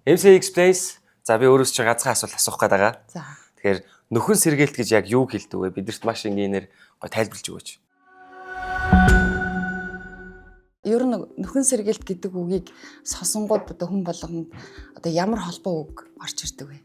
MC Explains. За би өөрөөс чи ганцхан асуух гээд байгаа. За. Тэгэхээр нөхөн сэргээлт гэж яг юу хэлдэг вэ? Бидэрт маш энгийнээр гой тайлбарлаж өгөөч. Ер нь нөхөн сэргээлт гэдэг үгийг сонсонгууд одоо хүн болгонд одоо ямар холбоо үг орж ирдэг вэ?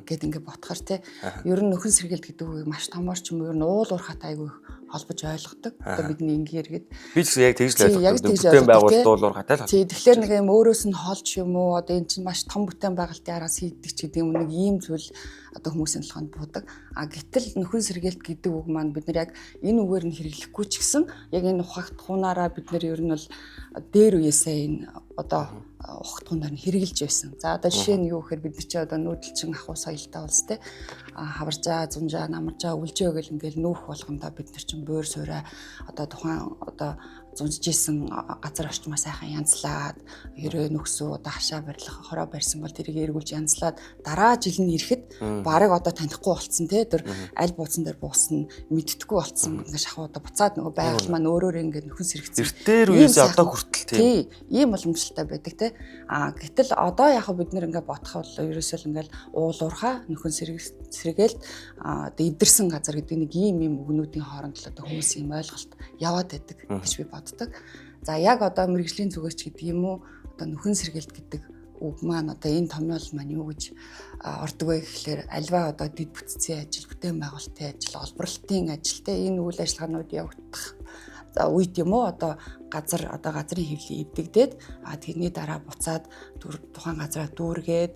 Гэт ингээд бодохоор тий. Ер нь нөхөн сэргээлт гэдэг үгийг маш томор ч юм уу ер нь уул уурхатай айгүй холбож ойлгодог. Одоо бидний ингээр гээд би ч яг тэгж л ойлгодог. Бүтээн байгуулалт уул уурхатай л. Тий. Тэгэхээр нэг юм өөрөөс нь хоолч юм уу одоо эн чинь маш том бүтээн байгуулалтын араас хийдэг ч гэдэг юм нэг ийм зүйл одоо хүмүүсийн толгойд буудаг. Гэтэл нөхөн сэргээлт гэдэг үг маань бид нар яг энэ үгээр нь хэрэглэхгүй ч гэсэн яг энэ ухагтхуунаараа бид нар ер нь бол дээр үеэсээ энэ одоо ухагтхуунаар нь хэрэгжилж байсан. За одоо жишээ нь юу гэхээр бид нар чи одоо нүүдэлчин ахуй соёлтой улс те хаваржаа, зунжаа, намаржаа, үлжээ гэл ингээл нүүх болгондоо бид нар чин бөөр суурай одоо тухайн одоо зунжижсэн газар орчмоо сайхан янзлаад ерөө нөхсөө одоо хашаа барилах хороо барьсан бол тэрийг эргүүлж янзлаад дараа жил нь ирэхэд барыг одоо танихгүй болцсон те тэр аль бууцсан дээр буусна мэддэхгүй болцсон ингээд шахуу одоо буцаад нөгөө байгаль маань өөрөөр ингээд нөхөн сэрэгцэн эртээр үеэс одоо хүртэл тийм ийм боломжтой байдаг те гэтэл одоо яг бид нэр ингээд бодох бол ерөөсөө ингээд уул уурхаа нөхөн сэргээлт одоо идэрсэн газар гэдэг нэг ийм үгнүүдийн хооронд л одоо хүмүүсийн ойлголт яваад байдаг гэж би боддог. За яг одоо мэрэгжлийн зүгээс ч гэдэг юм уу одоо нөхөн сэргээлт гэдэг үг маань одоо энэ томьёол маань юу гэж ордог вэ гэхээр альва одоо дэд бүтцийн ажил, бүтээн байгуулалтын ажил, олборлолтын ажил те энэ үйл ажиллагаанууд явагдах үед юм уу одоо газрын хэвлэл эвдэгдээд тэрний дараа буцаад тухайн газараа дүүргээд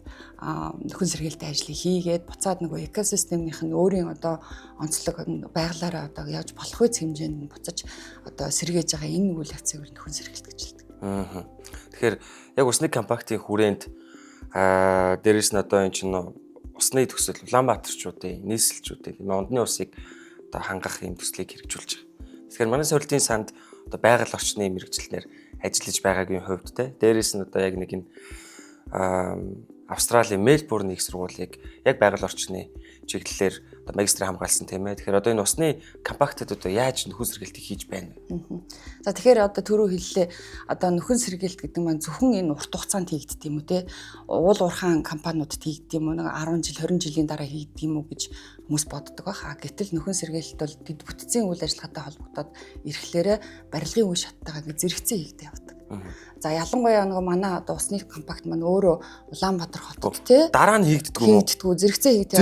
нөхөн сэргээлтийн ажлыг хийгээд буцаад нөгөө экосистемийнх нь өөрийн одоо онцлог байгалаараа одоо явж болох үс хэмжээнд буцаж одоо сэргээж байгаа энэ үйл явцыг нөхөн сэргээлт гэж хэлдэг. Тэгэхээр яг усны компактын хүрээнд дээрээс нь одоо энэ чинь усны төсөл Улаанбаатарчуудын нийслэлчүүдийн ондны усыг одоо хангах юм төслийг хэрэгжүүлж байгаа. Тэгэхээр манай сорилтын санд одоо байгаль орчны мэрэгчлэлээр ажиллаж байгаагийн хувьд те дээрээс нь одоо яг нэг энэ Австралийн Мельбурн их сургуулийг яг байгаль орчны чиглэлээр одоо магистрийн хамгаалсан тийм ээ. Тэгэхээр одоо энэ усны компактад одоо яаж нөхөн сэргээлтийг хийж байна вэ? За тэгэхээр одоо түрүү хэллээ одоо нөхөн сэргээлт гэдэг маань зөвхөн энэ урт хугацаанд хийгддэг юм уу те уул уурхаан компаниудад хийгддэг юм уу нэг 10 жил 20 жилийн дараа хийгддэг юм уу гэж хүмүүс боддог байх. Гэтэл нөхөн сэргээлт бол дэд бүтцийн үйл ажиллагаатай холбогдоод ирэхлээр барилгын үе шаттайгаа зэрэгцээ хийгдэж явдаг. За ялангуяа нөгөө манай одоо усны компакт маань өөрөө Улаанбаатар хотод тий дараа нь хийгддэггүй зэрэгцээ хийгдэж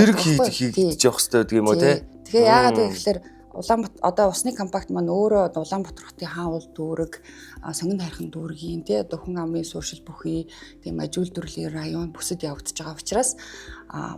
явах хэрэгтэй гэдэг юм уу тий. Тэгэхээр яагаад вэ гэхээр Улаанбаатар одоо усны компакт маань өөрөө Улаанбаатар хотын хаавал дүүрэг сонгон хайрхан дүүргийн тий одоо хүн амын сууршил бүхий тийм ажил төрлийн район бүсэд явагдаж байгаа учраас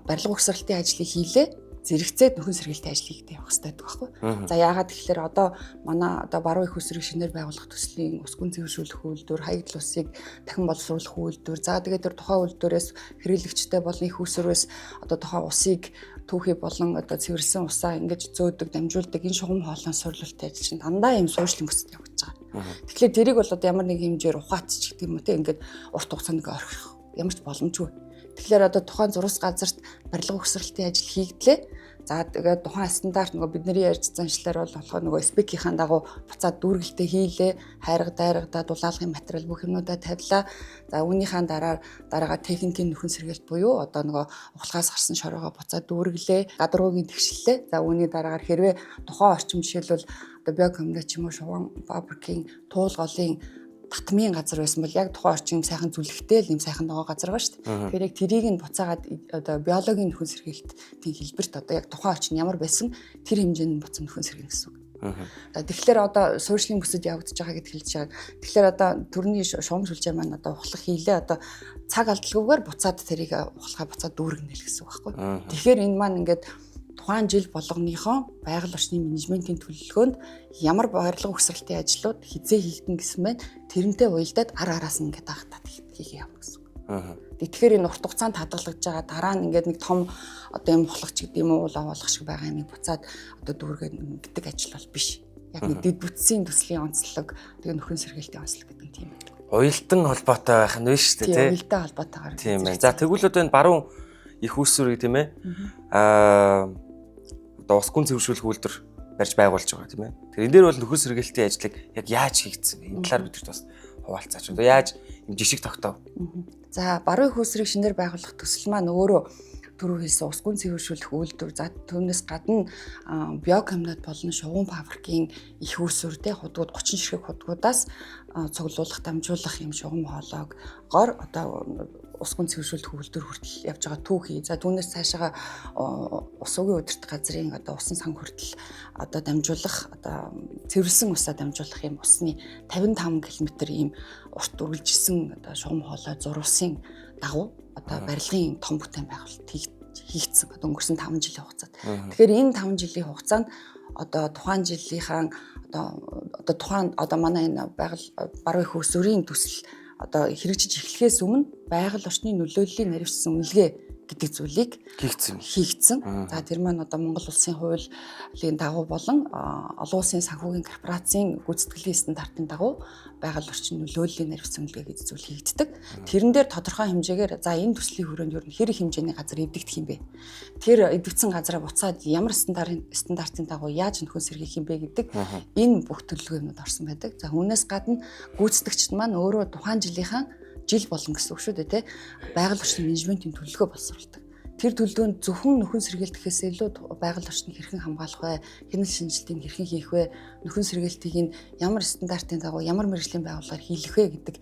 барилга угсралтын ажлыг хийлээ зэрэгцээд нөхөн сэргээлтийн ажил хийгдэх явах хэрэгтэй байхгүй. За яагаад тэгэхээр одоо манай одоо баруун их усрыг шинээр байгуулах төслийн ус гүн цэвэршүүлэх үйлдвэр, хаягдл усыг дахин боловсруулах үйлдвэр. За тэгээд тэр тухайн үйлдвэрээс хэрэглэгчтэй болон их усрээс одоо тухайн усыг түүхий болон одоо цэвэрсэн усаа ингэж зөөдөг, дамжуулдаг энэ шугам хоолойн сурлуулалтын ажил чинь дандаа ийм суурьшлийн бүсэд явагдаж байгаа. Тэгэхээр тэрийг бол одоо ямар нэг хэмжээр ухаатч гэдэг юм уу те ингээд урт хугацаанд орхих ямар ч боломжгүй. Тэгэхээр одоо тухайн зурус газарт барилга угсралтын ажил хийгдлээ. За тэгээд тухайн стандарт нөгөө бидний ярьж заншлаар бол болохоо нөгөө спекийнхаа дагуу буцаад дүүргэлтээ хийлээ. Хайрга дайргадаа дулаалгын материал бүх юмнуудаа тавилаа. За үүнийхээ дараагаар техникийн нөхөн сэргээлт буюу одоо нөгөө ухалгаас гарсан шороогоо буцаад дүүргэлээ. Гадаргуугийн тэгшиллээ. За үүний дараагаар хэрвээ тухайн орчим жишээлбэл одоо биокомбинат ч юм уу шугам фабрикийн туулголын татмын газар байсан бол яг тухайн орчин сайхан зүлэгтэй л юм сайхан байгаа газар байгаа шүү дээ. Тэгэхээр яг тэрийг нь буцаагаад одоо биологийн нөхөн сэргээлтийн хэлбэрт одоо яг тухайн орчин ямар байсан тэр хэмжээнд буцаа нөхөн сэргэнэ гэсэн үг. Тэгэхээр одоо суурьшлийн бүсэд явагдаж байгаа гэдг хэлж байгаа. Тэгэхээр одоо төрний шугам сүлжээ маань одоо ухлах хийлээ одоо цаг алдалгүйгээр буцаад тэрийг ухлахаа буцаад дүүргэнэ л гэсэн үг байхгүй. Тэгэхээр энэ маань ингээд тухайн жил болгоныхоо байгаль орчны менежментийн төлөвлөгөөнд ямар барилга угсралтын ажлууд хизээ хийгдэн гэсэн мэн тэрнтэй уялдаад араас нь ингээд ахтаад хийгээ явна гэсэн үг. Тэгэхээр энэ урт хугацаанд хадгалагдж байгаа дараа нь ингээд нэг том одоо юм ухлагч гэдэг юм уу оолох шиг байгаа юм буцаад одоо дүүргээд гэдэг ажил бол биш. Яг нэг дэд бүтцийн төслийн онцлог тэгээ нөхөн сэргээлтийн онцлог гэдэг нь тийм байдаг. Уялдан холбоотой байх нь биш үү те? Уялдан холбоотойгоор. Тийм байна. За тэгвэл одоо энэ баруун их усүрийг тийм ээ одоо ус гүн цэвэршүүлэх үйлдвэр барьж байгуулж байгаа тийм ээ. Тэгэхээр энэ дээр бол нөхөн сэргээлтийн ажлыг яг яаж хийгдсэн вэ? Энэ талаар бидэрт бас хуваалцаач. Одоо яаж юм жишг тогтоо. За баруун хөөсрийг шинээр байгуулах төсөл маань өөрөө түрүү хэлсэн ус гүн цэвэршүүлэх үйлдвэр, за түүнээс гадна биокомбинат болон шугам фабрикийн их үүсвэр тэ худгууд 30 ширхэг худгуудаас цуглуулах, дамжуулах юм шугам хоолойгоор одоо ус гүн цэвэршүүлэх үйлдвэр хүртэл явж байгаа түүхий. За түүнээс цаашаа ус угийн удирдах газрын одоо усан сан хүртэл одоо дамжуулах, одоо цэвэрлсэн усаа дамжуулах юм усны 55 км ийм урт үргэлжилсэн одоо шугам хоолой зурвалсын дагуу одоо барилгын том бүтээн байгуулалт хийгдсэн. Одоо өнгөрсөн 5 жилийн хугацаанд. Тэгэхээр энэ 5 жилийн хугацаанд одоо тухайн жилийнхаа одоо тухайн одоо манай энэ баруун их усврийн төсөл одоо хэрэгжиж эхлэхээс өмнө байгаль орчны нөлөөллийн наривчлсан үнэлгээ гэдэг зүйлийг хийгдсэн. За тэр маань одоо Монгол улсын хуулийн дагуу болон олон улсын санхүүгийн корпорацийн гүйцэтгэлийн стандартын дагуу байгаль орчин нөлөөллийн наривчлсан үнэлгээ гэдэг зүйл хийгддэг. Тэрэн дээр тодорхой хэмжээгээр за энэ төслийн хүрээнд юу хэрэг хэмжээний газар эвдэгдэх юм бэ? Тэр эвдэгдсэн газараа буцаад ямар стандартын дагуу яаж нөхөн сэргийлэх юм бэ гэдэг энэ бүх төлөвлөгөөнүүд орсон байдаг. За үүнээс гадна гүйцэтгэгчд маань өөрөө тухайн жилийнхаа жил болгон гэсэн үг шүү дээ, тэ байгаль орчны менежментийн төлөвлөгөө боловсруулдаг. Тэр төлөвлөгөөнд зөвхөн нөхөн сэргийлтэхээс илүү байгаль орчныг хэрхэн хамгаалах вэ, хянал шинжилтийг хэрхэн хийх вэ, нөхөн сэргийлтийг нь ямар стандартын дагуу ямар мэргэжлийн байгууллагаар хийх вэ гэдэг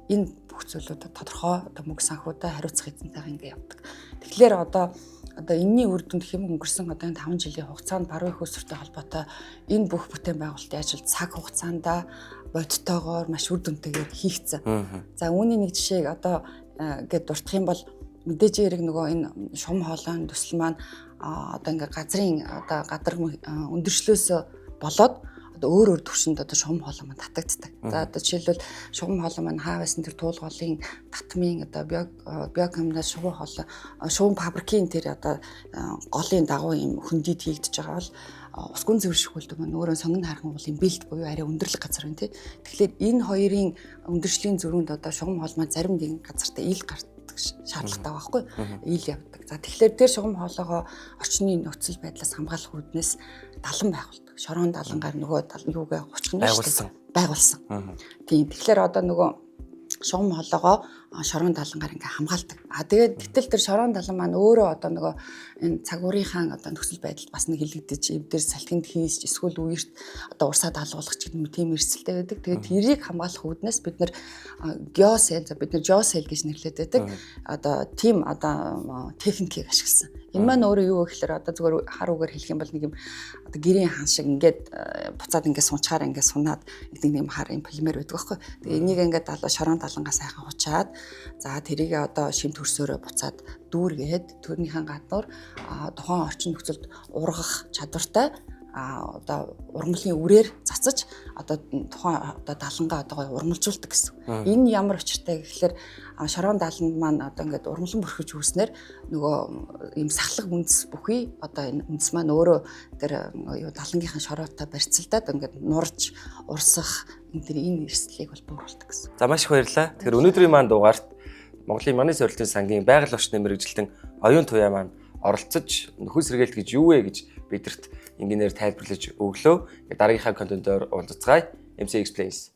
энэ бүх зүйлүүд тодорхой одоо мөнгө санхүүтэй хариуцах эзэнтэйгээ ингэ явдаг. Тэгэхээр одоо энэний үр дүнд хэм өнгөрсөн одоо энэ 5 жилийн хугацаанд баруун их усвартай холбоотой энэ бүх бүтээн байгуулалтын ажил цаг хугацаанд бодтойгоор маш үр дүнтэйгээр хийгдсэн. За үүний нэг жишээг одоо гээд дурдах юм бол мэдээж хэрэг нөгөө энэ шугам хоолойн төсөл маань одоо ингээ газрын одоо гадар өндөрчлөөс болоод одоо өөр төвшөнд одоо шугам хоолой маань татагддаг. За одоо жишээлбэл шугам хоолой маань хаавсан тэр туулгын татмын одоо биокомбинат шугам фабрикийн тэр одоо голын дагуу юм хөндөд хийгдэж байгаа бол ус гүн цэвэрших үйлдвэр маань өөрөө сонгон хайрхан уулын бэлт буюу арай өндөрлөг газар байна тий. Тэгэхээр энэ хоёрын өндөршлийн зөрүүнд одоо шугам хоол маань зарим нэгэн газартаа ил гардаг шаардлагатай байхгүй ил явдаг. За тэгэхээр тэр шугам хоолойгоо орчны нөхцөл байдлаас хамгаалах үүднээс далан байгуулдаг. Шорон далангаар нөгөө юугаа гучгын байгуулсан. Тийм. Тэгэхээр одоо нөгөө шугам хоолойгоо шорон далангаар ингээ хамгаалдаг. Тэгээд гэтэл тэр шорон далан маань өөрөө одоо нөгөө энэ цагуурийнхаа одоо нөхцөл байдалд бас нэг хилэгдэж эвдэр салхинд хийсч эсвэл үерт одоо урсаа даалгуулах ч гэдэг тийм эрсдэлтэй байдаг. Тэгээд тэрийг хамгаалах үүднээс бид нар геосел гэж нэрлэдэг байдаг. Одоо тийм одоо техникийг ашигласан. Энэ маань өөрөө юу вэ гэхээр одоо зүгээр хар үгээр хэлэх юм бол нэг юм одоо гэрийн хан шиг ингээд буцаад ингээд сунчаар ингээд сунаад нэг юм хар юм полимер байдаг байхгүй. Тэгээ энийг ингээд шорон далангаа сайхан хучаад за тэрийг одоо шим төрсөөрөө буцаад дүүргээд төрнийхэн гаднуур тухайн орчин нөхцөлд ургах чадвартай одоо ургамлын үрээр цацаж одоо тухайн одоо далангаа одоо ургамлжуулдаг гэсэн. Энэ ямар учиртай гэхээр шорон даланд маань одоо ингээд ургамлан бүрхэж үүснээр нөгөө ийм сахлах үндэс бүхий одоо энэ үндэс маань өөрөө тэр далангийнхаа шороотой барьцалдаад ингээд нурж урсах энэ эрсдлийг бол бууруулдаг гэсэн. За маш их баярлалаа. Тэгэхээр өнөөдрийн маань дугаарт Монголын Манис Урилтын сангийн байгаль орчны мэргэжилтэн оюун туяа маань оролцож нөхөн сэргээлт гэж юу вэ гэж бидэрт инженеэр тайлбарлаж өглөө. Дараагийнхаа контентоор уулзцгаая. MC Explains.